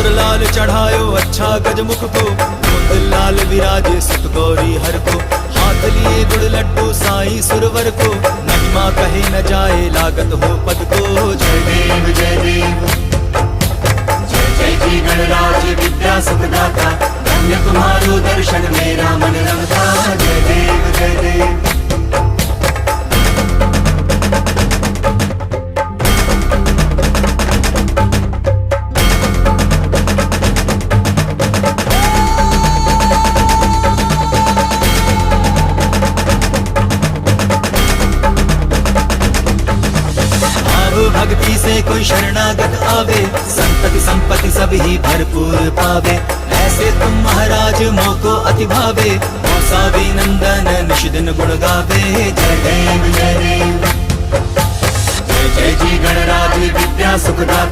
लाल चढ़ायो अच्छा गजमुख को, गोंद लाल विराजे सुत गौरी हर को। हाथ लिए गुड़ लड्डू साईं सुरवर को, महिमा कहे न जाए लागत हो पद को। जय देव जय देव जय जय जी गणराज विद्या सुखदाता, धन्य तुम्हारो दर्शन मेरा मन रमता। जय देव जय देव भक्ति से कोई शरणागत आवे, संतति संपत्ति सब ही भरपूर पावे। ऐसे तुम महाराज मोको अति भावे, मौसावी नंदन निश दिन गुण गावे। जय देव जय देव जय जय जी गणराज विद्या सुखदाता।